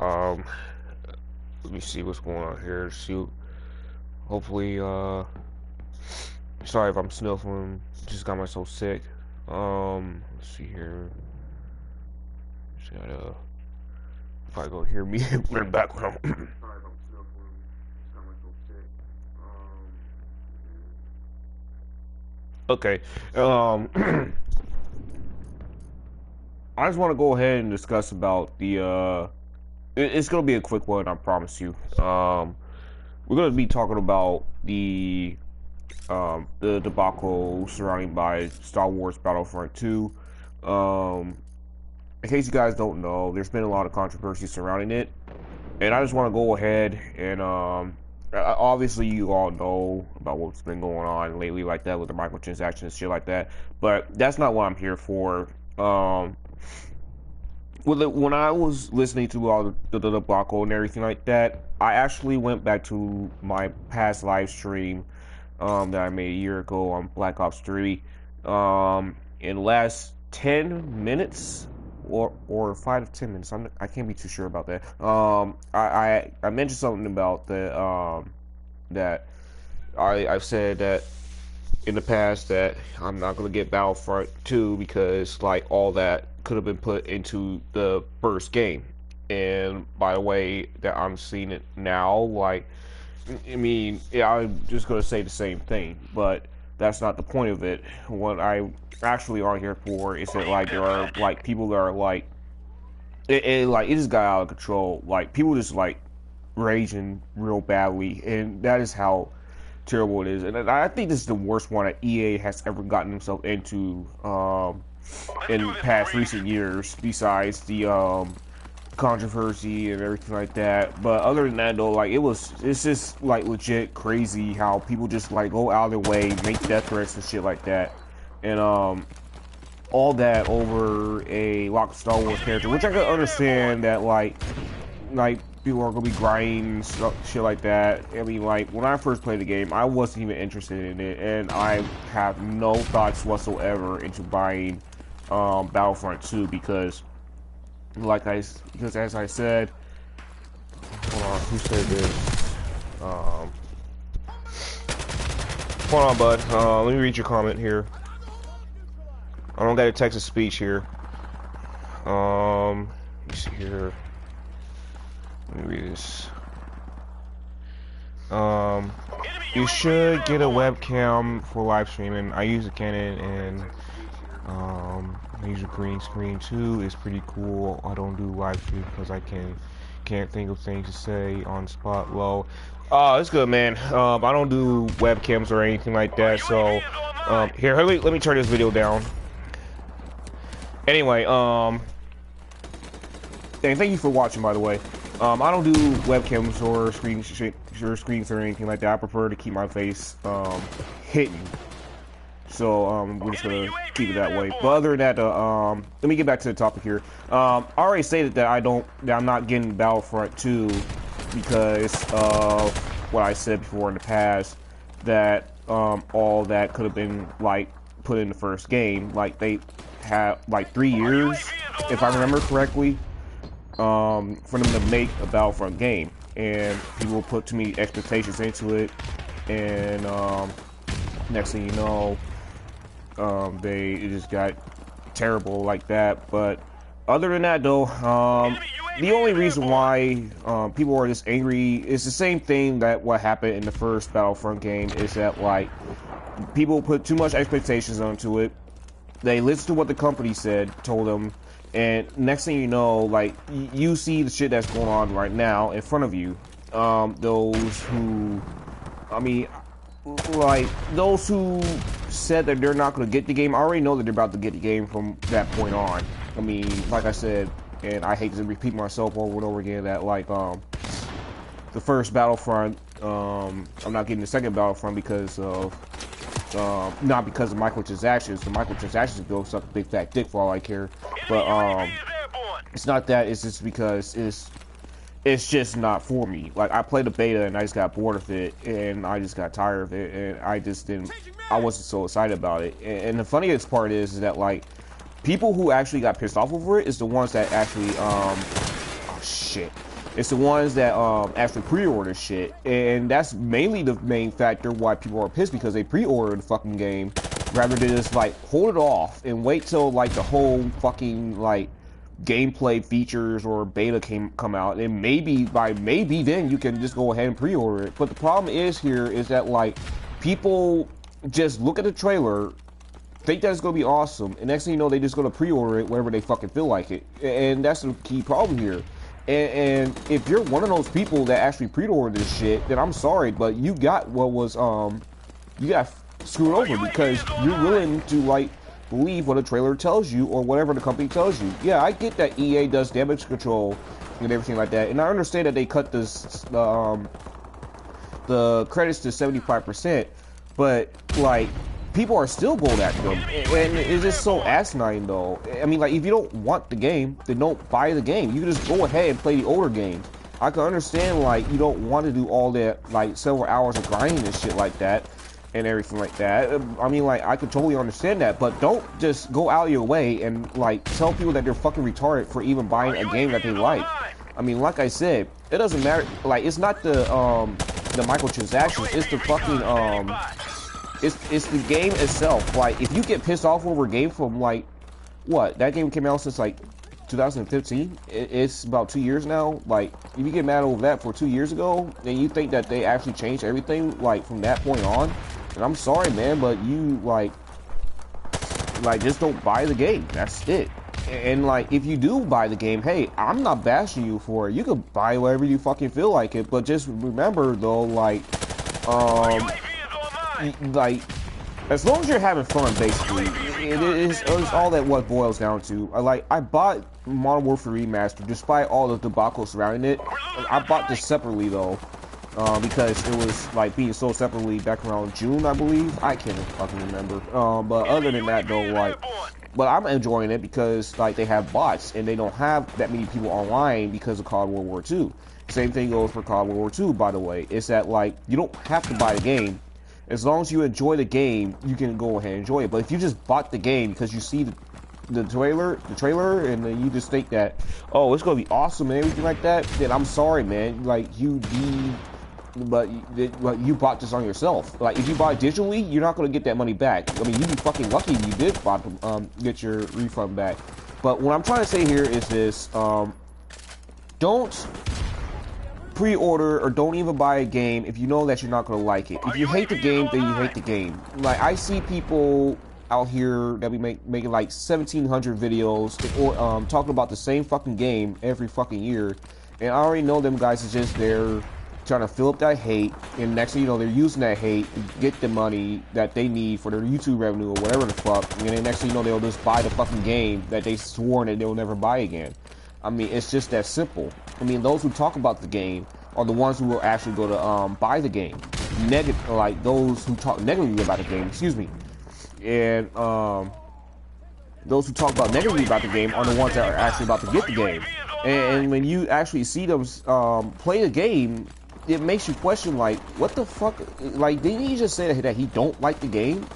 Um, Let me see what's going on here. Shoot. Hopefully, sorry if I'm sniffling. Just got myself sick. Let's see here. Just gotta probably go hear me in the background. Sorry if I'm sniffling. Just got myself sick. Okay. I just want to go ahead and discuss about the it's gonna be a quick one, I promise you. We're gonna be talking about the debacle surrounding by Star Wars Battlefront 2. In case you guys don't know, there's been a lot of controversy surrounding it, and I just want to go ahead and obviously you all know about what's been going on lately, like that with the microtransactions and shit like that. But that's not what I'm here for. When I was listening to all the debacle and everything like that, I actually went back to my past live stream that I made a year ago on Black Ops 3. In the last 10 minutes or 5 to 10 minutes, I can't be too sure about that. I mentioned something about that I've said that in the past that I'm not gonna get Battlefront 2 because like all that could have been put into the first game. And by the way that I'm seeing it now, like I mean, yeah, I'm just gonna say the same thing, but that's not the point of it. What I actually are here for is that like there are like people that are like it just got out of control. Like people just like raging real badly, and that is how terrible it is. And I think this is the worst one that EA has ever gotten himself into in past recent years, besides the controversy and everything like that. But other than that though, like it's just like legit crazy how people just like go out of their way, make death threats and shit like that. And all that over a locked Star Wars character, which I can understand that like people are gonna be grinding shit like that. I mean, like when I first played the game, I wasn't even interested in it, and I have no thoughts whatsoever into buying Battlefront 2 because, because as I said, hold on, who said this? Hold on, bud. Let me read your comment here. I don't got a text to speech here. Let me see here. Let me read this. You should get a webcam for live streaming. I use a Canon and I use a green screen too. It's pretty cool. I don't do live stream because I can't think of things to say on spot. Well, it's good, man. I don't do webcams or anything like that. So here, let me turn this video down. Anyway, thank you for watching, by the way. I don't do webcams or screens or anything like that. I prefer to keep my face hidden. So we're just gonna keep it that way. But other than that, let me get back to the topic here. I already stated that I'm not getting Battlefront 2 because of what I said before in the past, that all that could have been like put in the first game. Like they had like 3 years, if I remember correctly, for them to make a Battlefront game, and people put too many expectations into it, and next thing you know, it just got terrible like that. But other than that though, the only reason why people are just angry is the same thing that what happened in the first Battlefront game, is that like people put too much expectations onto it. They listened to what the company told them, and next thing you know, like you see the shit that's going on right now in front of you. Those who, I mean, like those who said that they're not going to get the game, I already know that they're about to get the game from that point on. I mean, like I said, and I hate to repeat myself over and over again, that like the first Battlefront, I'm not getting the second Battlefront because of not because of microtransactions. The microtransactions go suck a big fat dick for all I care. But it's not that. It's just because it's just not for me. Like I played the beta and I just got bored of it, and I just got tired of it, and I wasn't so excited about it. And the funniest part is that like people who actually got pissed off over it is the ones that actually oh shit. It's the ones that actually pre-order shit, and that's mainly the main factor why people are pissed, because they pre-order the fucking game rather than just like hold it off and wait till like the whole fucking like gameplay features or beta come out, and maybe then you can just go ahead and pre-order it. But the problem is here is that like people just look at the trailer, think that it's gonna be awesome, and next thing you know they just gonna pre-order it whenever they fucking feel like it, and that's the key problem here. And if you're one of those people that actually pre-ordered this shit, then I'm sorry, but you got you got screwed over, because you're willing to like believe what a trailer tells you or whatever the company tells you. Yeah, I get that EA does damage control and everything like that, and I understand that they cut this the credits to 75%, but like people are still going after them, and it's just so asinine though. I mean, like, if you don't want the game, then don't buy the game. You can just go ahead and play the older games. I can understand like you don't want to do all that like several hours of grinding and shit like that and everything like that. I mean, like, I could totally understand that, but don't just go out of your way and like tell people that they're fucking retarded for even buying a game that they like. I mean, like I said, it doesn't matter. Like, it's not the microtransactions, it's the fucking it's the game itself. Like, if you get pissed off over a game from like what, that game came out since like 2015, it's about 2 years now. Like, if you get mad over that for 2 years ago, and you think that they actually changed everything like from that point on, and I'm sorry, man, but you like just don't buy the game. That's it. And like, if you do buy the game, hey, I'm not bashing you for it. You can buy whatever you fucking feel like it, but just remember though, like as long as you're having fun, basically, it's all that what boils down to. I bought Modern Warfare Remastered despite all the debacle surrounding it. I bought this separately though, because it was like being sold separately back around June, I believe. I can't fucking remember. But other than that though, like, but I'm enjoying it because like they have bots and they don't have that many people online because of COD World War II. Same thing goes for COD World War II, by the way. It's that like you don't have to buy the game. As long as you enjoy the game, you can go ahead and enjoy it. But if you just bought the game because you see the trailer, and then you just think that, oh, it's gonna be awesome and everything like that, then I'm sorry, man. Like, but you bought this on yourself. Like, if you buy it digitally, you're not gonna get that money back. I mean, you'd be fucking lucky if you did get your refund back. But what I'm trying to say here is this: don't pre-order or don't even buy a game if you know that you're not going to like it. If you hate the game, then you hate the game. Like, I see people out here that be making like 1,700 videos or talking about the same fucking game every fucking year, and I already know them guys is just there trying to fill up that hate, and next thing you know, they're using that hate to get the money that they need for their YouTube revenue or whatever the fuck, and then next thing you know, they'll just buy the fucking game that they sworn that they'll never buy again. I mean, it's just that simple. I mean, those who talk about the game are the ones who will actually go to buy the game. Like those who talk negatively about the game, excuse me. And those who talk about negatively about the game are the ones that are actually about to get the game. And when you actually see them play the game, it makes you question, like, what the fuck? Like, didn't he just say that he don't like the game?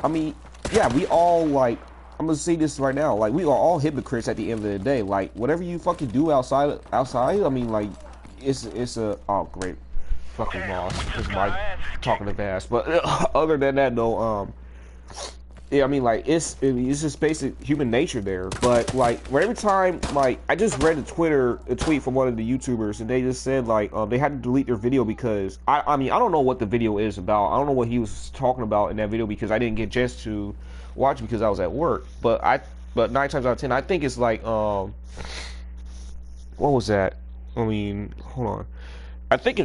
I mean, yeah, we all, like, I'm gonna say this right now, like, we are all hypocrites at the end of the day. Like, whatever you fucking do outside, I mean, like, it's a, oh, great fucking loss, because my talking to ass. But other than that, though, yeah, I mean, like, it's just basic human nature there. But like, every time, like, I just read a tweet from one of the YouTubers, and they just said like they had to delete their video because I mean, I don't know what the video is about. I don't know what he was talking about in that video because I didn't get just to watch because I was at work. But 9 times out of 10, I think it's like what was that? I mean, hold on. I think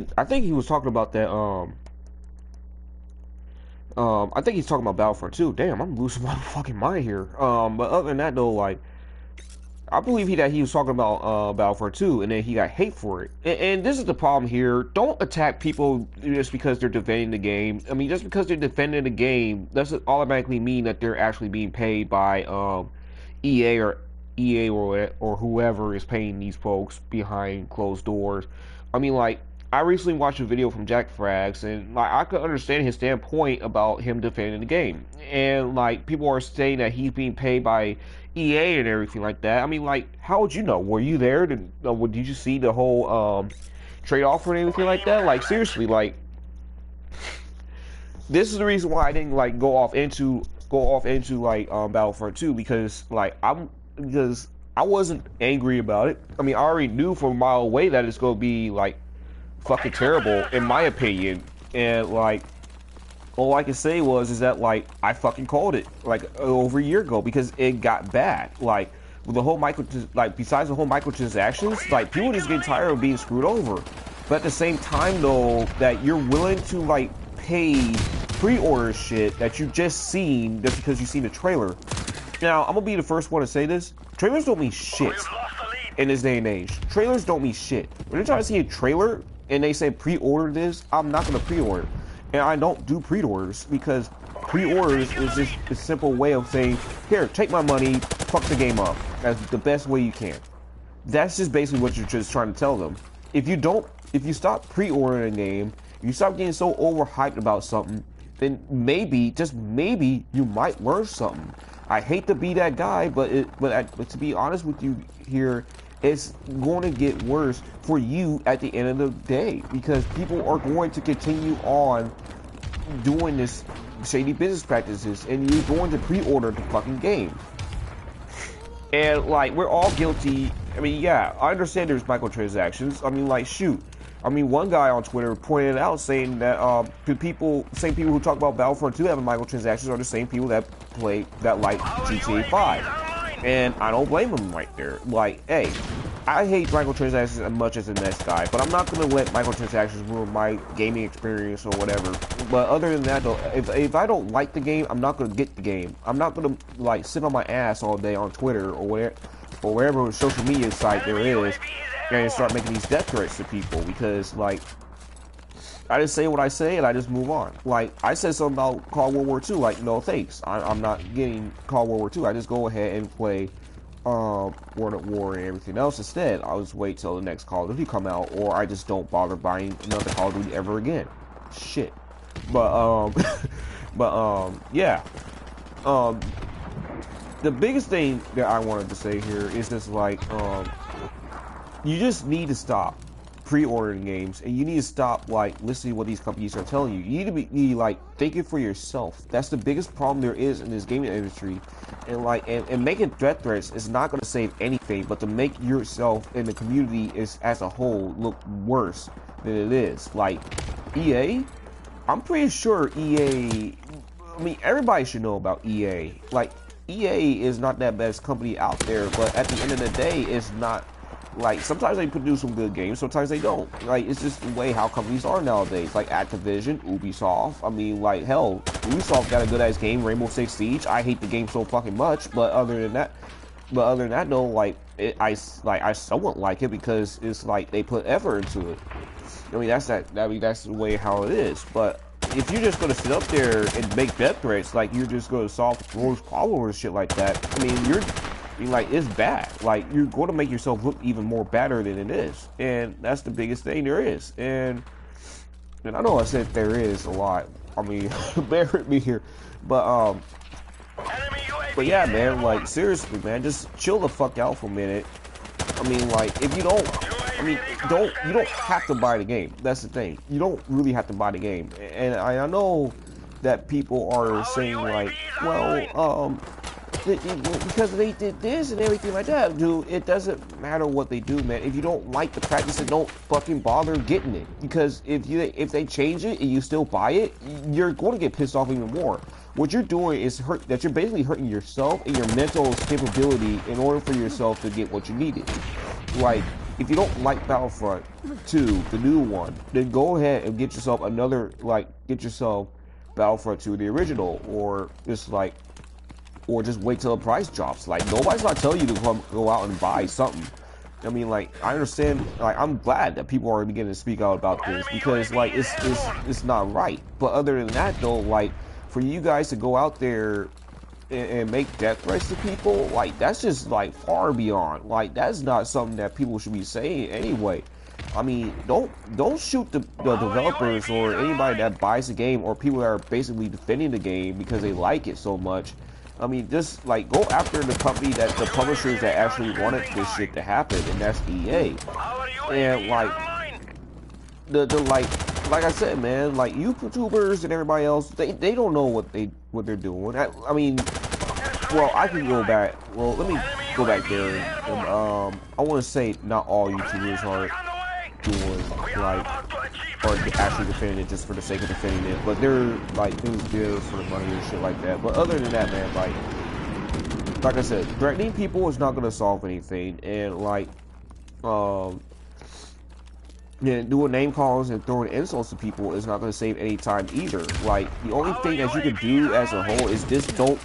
he was talking about that. I think he's talking about Battlefront 2. Damn, I'm losing my fucking mind here. But other than that, though, like, I believe that he was talking about Battlefront 2, and then he got hate for it. And this is the problem here. Don't attack people just because they're defending the game. I mean, just because they're defending the game doesn't automatically mean that they're actually being paid by EA or whoever is paying these folks behind closed doors. I mean, like, I recently watched a video from Jack Frags, and like I could understand his standpoint about him defending the game, and like people are saying that he's being paid by EA and everything like that. I mean, like, how would you know? Were you there? Did you see the whole trade offer and everything like that? Like, seriously, like, this is the reason why I didn't like go off into like Battlefront 2 because because I wasn't angry about it. I mean, I already knew from a mile away that it's gonna be like fucking terrible in my opinion, and like all I can say is that like I fucking called it like over a year ago because it got bad. Like with the whole besides the whole microtransactions, like people just get tired of being screwed over. But at the same time though, that you're willing to like pay pre-order shit that you just seen just because you seen the trailer. Now I'm gonna be the first one to say this: trailers don't mean shit in this day and age. Trailers don't mean shit. When you're trying to see a trailer and they say pre-order this, I'm not gonna pre-order. And I don't do pre-orders because pre-orders is just a simple way of saying, here, take my money, fuck the game up. That's the best way you can. That's just basically what you're just trying to tell them. If you stop pre-ordering a game, you stop getting so overhyped about something, then maybe, just maybe, you might learn something. I hate to be that guy, but to be honest with you here, it's going to get worse for you at the end of the day because people are going to continue on doing this shady business practices and you're going to pre-order the fucking game. And like, we're all guilty. I mean, yeah, I understand there's microtransactions. I mean, like, shoot. I mean, one guy on Twitter pointed out saying that same people who talk about Battlefront 2 having microtransactions are the same people that like GTA 5. And I don't blame them right there. Like, hey, I hate microtransactions as much as the next guy, but I'm not going to let microtransactions ruin my gaming experience or whatever. But other than that, though, if I don't like the game, I'm not going to get the game. I'm not going to, like, sit on my ass all day on Twitter or wherever social media site there is and start making these death threats to people because, like, I just say what I say and I just move on. Like, I said something about Call of World War II, like, no thanks. I'm not getting Call of World War II. I just go ahead and play World at War and everything else instead. I'll just wait till the next Call of Duty come out, or I just don't bother buying another Call of Duty ever again. Shit. But, yeah. The biggest thing that I wanted to say here is just like, you just need to stop pre-ordering games, and you need to stop like listening to what these companies are telling you. You need to be like thinking for yourself. That's the biggest problem there is in this gaming industry, and like and making death threats is not going to save anything, but to make yourself and the community as a whole look worse than it is. Like EA, I'm pretty sure EA. I mean, everybody should know about EA. Like EA is not that best company out there, but at the end of the day, it's not. Like, sometimes they produce some good games, sometimes they don't. Like, it's just the way how companies are nowadays. Like, Activision, Ubisoft. I mean, like, hell, Ubisoft got a good-ass game, Rainbow Six Siege. I hate the game so fucking much, but other than that, though, like, I somewhat like it because it's like they put effort into it. I mean, that's the way how it is. But if you're just gonna sit up there and make death threats, like you're just gonna solve the world's problems or shit like that, I mean, like, it's bad. Like, you're going to make yourself look even more badder than it is, and that's the biggest thing there is. And I know I said there is a lot. I mean, bear with me here, but yeah, man. Like, seriously, man, just chill the fuck out for a minute. I mean, like, if you don't, you don't have to buy the game. That's the thing. You don't really have to buy the game. And I know that people are saying like, well, because they did this and everything like that, dude. It doesn't matter what they do, man. If you don't like the practice, then don't fucking bother getting it. Because if they change it and you still buy it, you're going to get pissed off even more. What you're doing is you're basically hurting yourself and your mental capability in order for yourself to get what you needed. Like, if you don't like Battlefront 2, the new one, then go ahead and get yourself Battlefront 2, the original, or just wait till the price drops. Like, nobody's not telling you to go out and buy something. I mean, like, I understand. Like, I'm glad that people are beginning to speak out about this because, like, it's not right. But other than that, though, like, for you guys to go out there and make death threats to people, like, that's just like far beyond. Like, that's not something that people should be saying anyway. I mean, don't shoot the developers or anybody that buys the game or people that are basically defending the game because they like it so much. I mean, just like go after the company that the publishers that actually wanted this shit to happen, and that's EA. And like the like I said, man, like YouTubers and everybody else, they don't know what they're doing. I mean, well, I can go back. Well, let me go back there. And, I want to say not all YouTubers are doing like or actually defending it just for the sake of defending it, but they're like doing videos for the money and shit like that. But other than that, man, like I said, threatening people is not gonna solve anything, and like yeah, doing name calls and throwing insults to people is not going to save any time either. Like, the only thing that you can do as a whole is just don't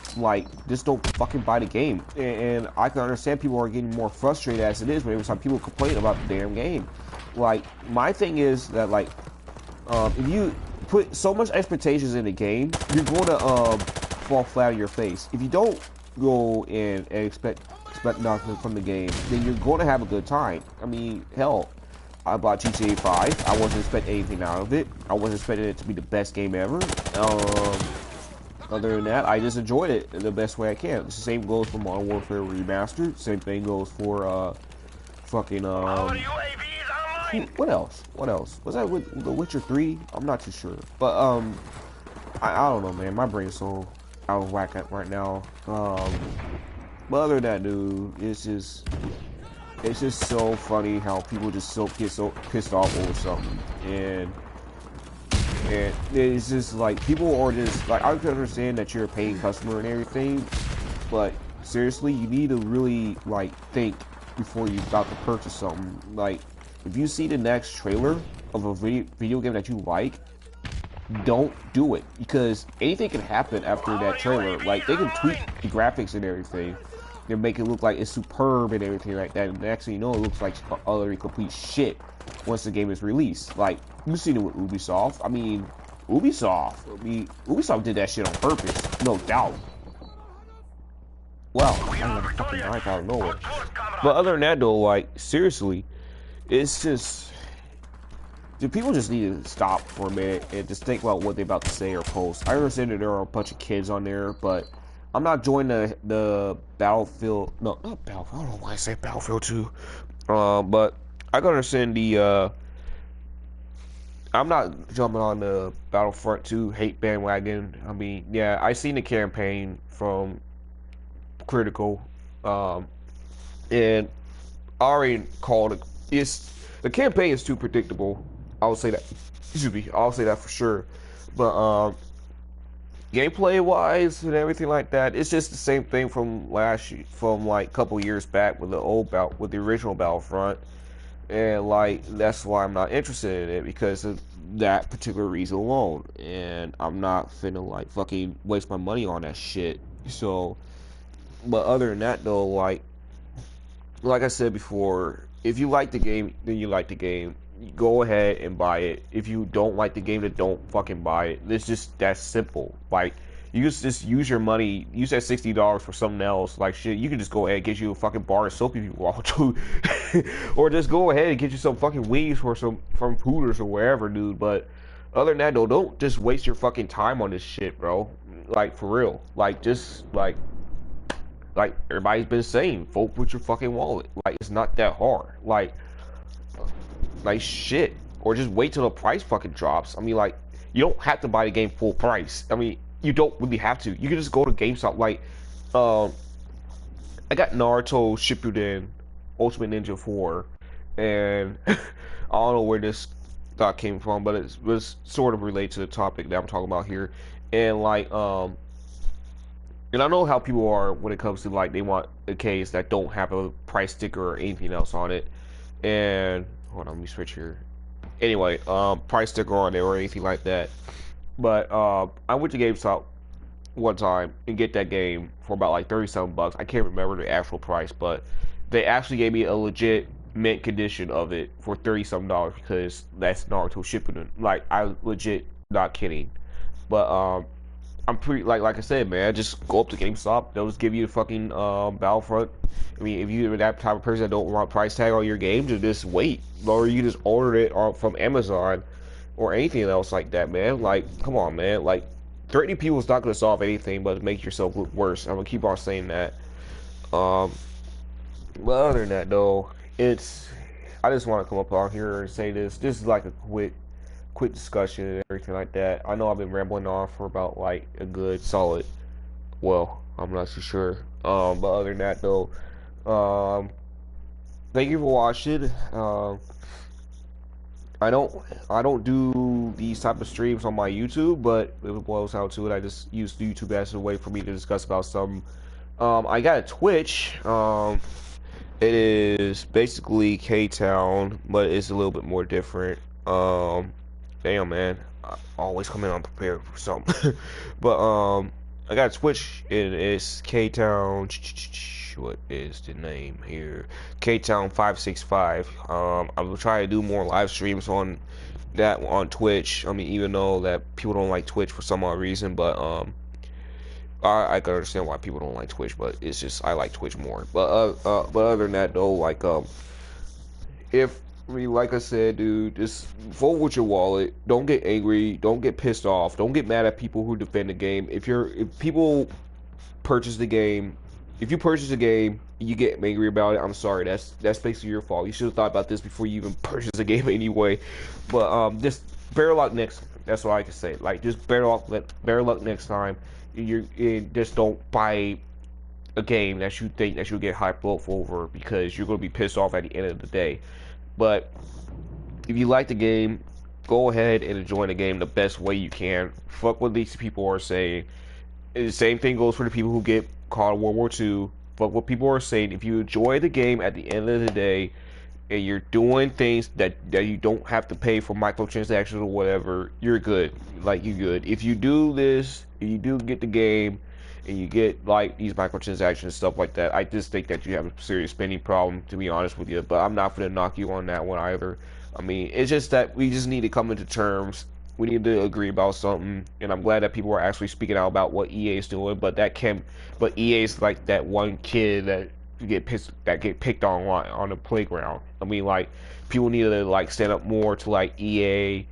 fucking buy the game. And I can understand people are getting more frustrated as it is, but every time people complain about the damn game. Like, my thing is that, like, if you put so much expectations in the game, you're going to fall flat on your face. If you don't go in and expect nothing from the game, then you're going to have a good time. I mean, hell, I bought GTA 5. I wasn't expecting anything out of it. I wasn't expecting it to be the best game ever. Other than that, I just enjoyed it in the best way I can. The same goes for Modern Warfare Remastered. Same thing goes for fucking what else? What else? Was that with The Witcher 3? I'm not too sure. But I don't know, man. My brain's so out of whack right now. But other than that, dude, it's just so funny how people just get so pissed off over something, and it's just like people are just like, I can understand that you're a paying customer and everything, but seriously, you need to really like think before you're about to purchase something. Like, if you see the next trailer of a video game that you like, don't do it, because anything can happen after that trailer. Like, they can tweak the graphics and everything. They make it look like it's superb and everything like that, and next thing you know, it looks like utterly complete shit once the game is released. Like, you've seen it with Ubisoft. I mean, Ubisoft did that shit on purpose, no doubt. Wow, I have a fucking knife out of nowhere. But other than that, though, like, seriously, it's just, do people just need to stop for a minute and just think about what they're about to say or post. I understand that there are a bunch of kids on there, but I'm not joining the Battlefield. No, not Battlefield. I don't know why I say Battlefield 2. But I can understand the. I'm not jumping on the Battlefront 2 hate bandwagon. I mean, yeah, I seen the campaign from Critical, and I already called it. The campaign is too predictable. I'll say that. Excuse me. I'll say that for sure. But gameplay wise and everything like that, it's just the same thing from like a couple years back with the original Battlefront, and like that's why I'm not interested in it, because of that particular reason alone. And I'm not finna like fucking waste my money on that shit. So, but other than that though, like I said before, if you like the game, then you like the game. Go ahead and buy it. If you don't like the game, then don't fucking buy it. It's just that simple. Like, you just use your money, use that $60 for something else. Like, shit, you can just go ahead and get you a fucking bar of soap if you want to. Or just go ahead and get you some fucking wings from Hooters or wherever, dude. But other than that, though, don't just waste your fucking time on this shit, bro. Like, for real. Like, just, like everybody's been saying, vote with your fucking wallet. Like, it's not that hard. Like shit. Or just wait till the price fucking drops. I mean, like, you don't have to buy the game full price. I mean, you don't really have to. You can just go to GameStop. Like, I got Naruto Shippuden Ultimate Ninja 4, and I don't know where this thought came from, but it was sort of related to the topic that I'm talking about here. And like, and I know how people are when it comes to, like, they want a case that don't have a price sticker or anything else on it. And hold on, let me switch here. Anyway, price sticker on there or anything like that. But I went to GameStop one time and get that game for about like $37. I can't remember the actual price, but they actually gave me a legit mint condition of it for $30 because that's Naruto Shippuden. Like, I legit not kidding. But I'm pretty like I said, man. Just go up to GameStop. They'll just give you the fucking Battlefront. I mean, if you're that type of person that don't want price tag on your games, then just wait, or you just order it from Amazon or anything else like that, man. Like, come on, man. Like, 30 people is not gonna solve anything but make yourself look worse. I'm gonna keep on saying that. Um, but other than that, though, it's I just want to come up on here and say this. This is like a quick discussion and everything like that. I know I've been rambling on for about like a good solid. Well, I'm not too sure. But other than that, though, um, thank you for watching. I don't I don't do these type of streams on my YouTube, but if it boils down to it, I just use YouTube as a way for me to discuss about some. I got a Twitch. It is basically K-Town, but it's a little bit more different. Damn man, I always come in unprepared for something. But I got a Twitch and it's K-Town. What is the name here? K-Town 565. I will try to do more live streams on that on Twitch. I mean, even though that people don't like Twitch for some odd reason, but I can understand why people don't like Twitch, but it's just I like Twitch more. But other than that though, like if I mean, like I said, dude, just vote with your wallet. Don't get angry. Don't get pissed off. Don't get mad at people who defend the game. If people purchase the game, if you purchase a game, you get angry about it. I'm sorry. That's basically your fault. You should have thought about this before you even purchase a game anyway. But just better luck next time. That's what I can say. Like just better luck next time. You just don't buy a game that you think that you'll get hyped up over because you're gonna be pissed off at the end of the day. But if you like the game, go ahead and enjoy the game the best way you can. Fuck what these people are saying. And the same thing goes for the people who get caught in World War II. Fuck what people are saying. If you enjoy the game at the end of the day, and you're doing things that you don't have to pay for microtransactions or whatever, you're good. Like, you're good. If you do this, if you do get the game, and you get like these microtransactions and stuff like that, I just think that you have a serious spending problem, to be honest with you. But I'm not gonna knock you on that one either. I mean, it's just that we just need to come into terms. We need to agree about something, and I'm glad that people are actually speaking out about what EA is doing. But EA is like that one kid that get picked on the playground. I mean, like people need to like stand up more to like EA,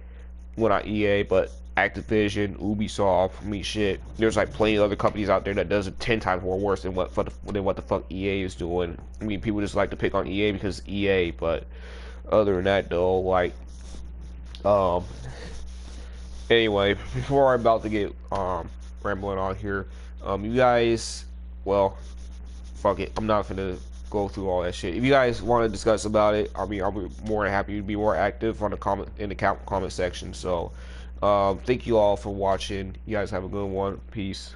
well not EA, but Activision, Ubisoft. I mean, shit. There's like plenty of other companies out there that does it 10 times more worse than what the fuck EA is doing. I mean, people just like to pick on EA because it's EA, but other than that, though, like, anyway, before I'm about to get rambling on here, you guys, well, fuck it, I'm not gonna go through all that shit. If you guys want to discuss about it, I mean, I'll be more than happy to be more active on the comment section. So. Thank you all for watching. You guys have a good one. Peace.